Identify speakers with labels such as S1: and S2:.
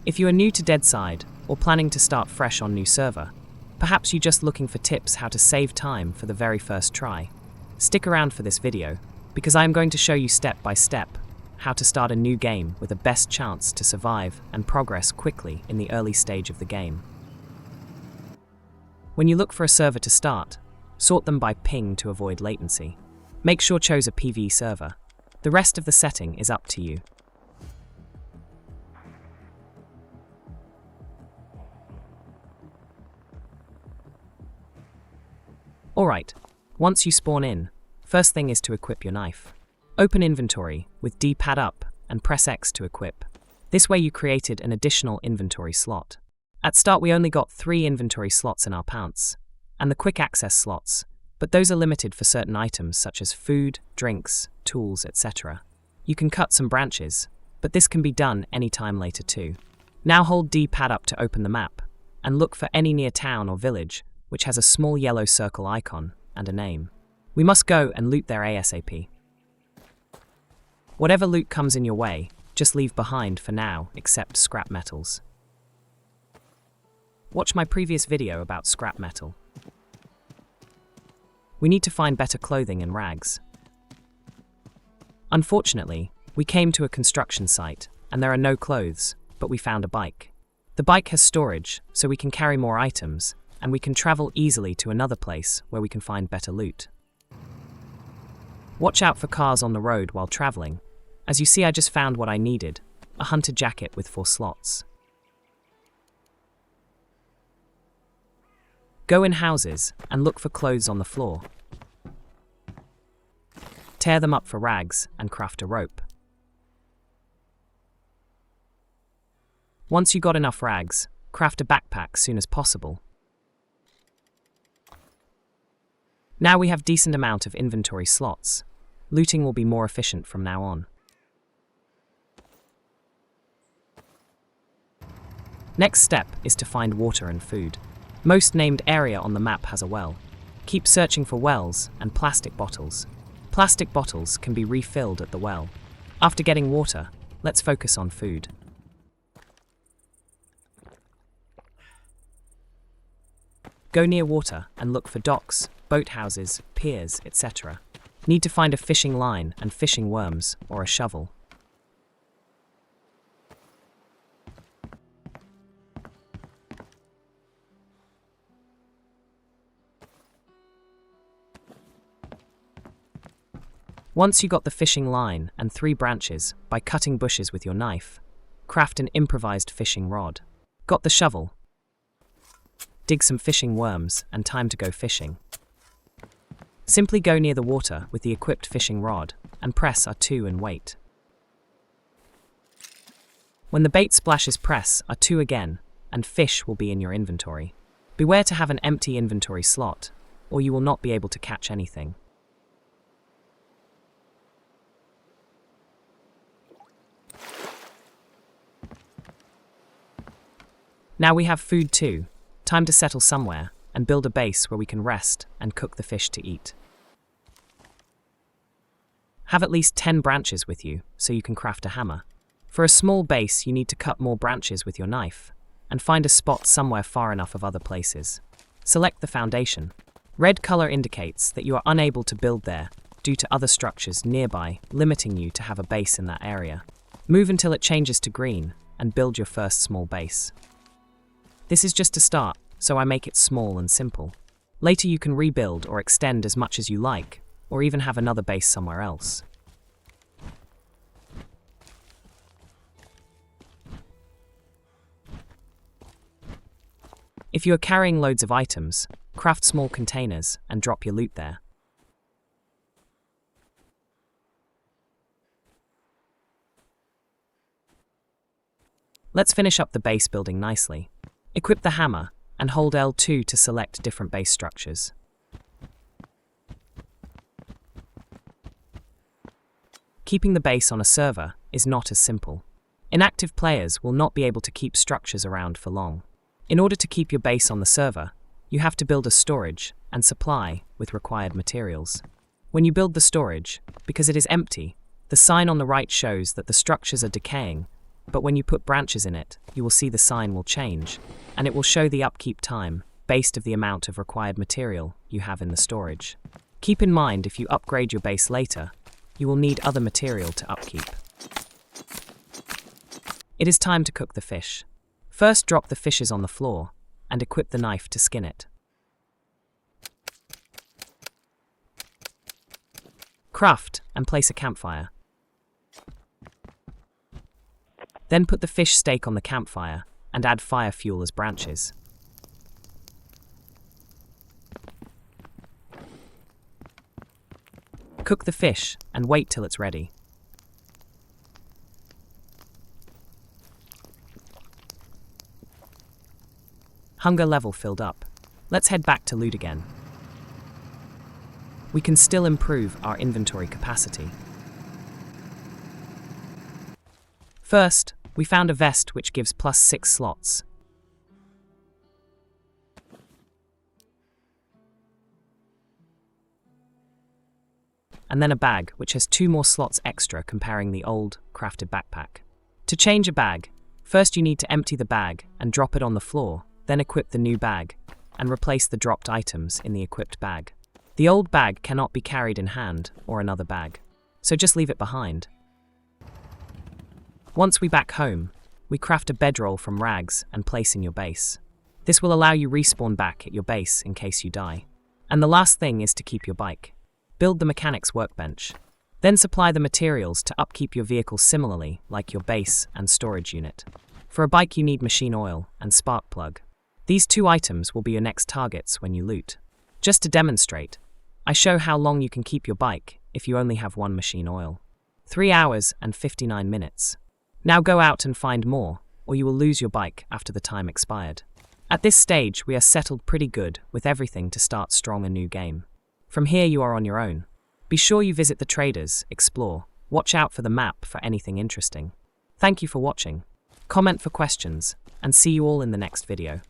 S1: If you are new to Deadside or planning to start fresh on new server, perhaps you're just looking for tips how to save time for the very first try, stick around for this video because I am going to show you step by step how to start a new game with the best chance to survive and progress quickly in the early stage of the game. When you look for a server to start, sort them by ping to avoid latency. Make sure choose a PVE server. The rest of the setting is up to you. Alright, once you spawn in, first thing is to equip your knife. Open inventory with D-pad up and press X to equip. This way you created an additional inventory slot. At start we only got 3 inventory slots in our pants, and the quick access slots, but those are limited for certain items such as food, drinks, tools, etc. You can cut some branches, but this can be done anytime later too. Now hold D-pad up to open the map, and look for any near town or village which has a small yellow circle icon and a name. We must go and loot there ASAP. Whatever loot comes in your way, just leave behind for now except scrap metals. Watch my previous video about scrap metal. We need to find better clothing and rags. Unfortunately, we came to a construction site and there are no clothes, but we found a bike. The bike has storage, so we can carry more items, and we can travel easily to another place where we can find better loot. Watch out for cars on the road while traveling. As you see, I just found what I needed, a hunter jacket with 4 slots. Go in houses and look for clothes on the floor. Tear them up for rags and craft a rope. Once you got enough rags, craft a backpack soon as possible. Now we have decent amount of inventory slots. Looting will be more efficient from now on. Next step is to find water and food. Most named area on the map has a well. Keep searching for wells and plastic bottles. Plastic bottles can be refilled at the well. After getting water, let's focus on food. Go near water and look for docks, boathouses, piers, etc. Need to find a fishing line and fishing worms or a shovel. Once you got the fishing line and 3 branches, by cutting bushes with your knife, craft an improvised fishing rod. Got the shovel? Dig some fishing worms and time to go fishing. Simply go near the water with the equipped fishing rod and press R2 and wait. When the bait splashes, press R2 again and fish will be in your inventory. Beware to have an empty inventory slot or you will not be able to catch anything. Now we have food too. Time to settle somewhere and build a base where we can rest and cook the fish to eat. Have at least 10 branches with you so you can craft a hammer. For a small base you need to cut more branches with your knife and find a spot somewhere far enough of other places. Select the foundation. Red color indicates that you are unable to build there due to other structures nearby limiting you to have a base in that area. Move until it changes to green and build your first small base. This is just a start, so I make it small and simple. Later you can rebuild or extend as much as you like, or even have another base somewhere else. If you are carrying loads of items, craft small containers and drop your loot there. Let's finish up the base building nicely. Equip the hammer and hold L2 to select different base structures. Keeping the base on a server is not as simple. Inactive players will not be able to keep structures around for long. In order to keep your base on the server, you have to build a storage and supply with required materials. When you build the storage, because it is empty, the sign on the right shows that the structures are decaying but when you put branches in it, you will see the sign will change, and it will show the upkeep time based of the amount of required material you have in the storage. Keep in mind, if you upgrade your base later, you will need other material to upkeep. It is time to cook the fish. First, drop the fishes on the floor and equip the knife to skin it. Craft and place a campfire. Then put the fish steak on the campfire and add fire fuel as branches. Cook the fish and wait till it's ready. Hunger level filled up. Let's head back to loot again. We can still improve our inventory capacity. First, we found a vest which gives +6 slots. And then a bag which has 2 more slots extra, comparing the old crafted backpack. To change a bag, first you need to empty the bag and drop it on the floor, then equip the new bag and replace the dropped items in the equipped bag. The old bag cannot be carried in hand or another bag, so just leave it behind. Once we back home, we craft a bedroll from rags and place in your base. This will allow you respawn back at your base in case you die. And the last thing is to keep your bike. Build the mechanic's workbench. Then supply the materials to upkeep your vehicle similarly, like your base and storage unit. For a bike you need machine oil and spark plug. These 2 items will be your next targets when you loot. Just to demonstrate, I show how long you can keep your bike if you only have 1 machine oil. 3 hours and 59 minutes. Now go out and find more, or you will lose your bike after the time expired. At this stage, we are settled pretty good with everything to start strong a new game. From here you are on your own. Be sure you visit the traders, explore, watch out for the map for anything interesting. Thank you for watching. Comment for questions, and see you all in the next video.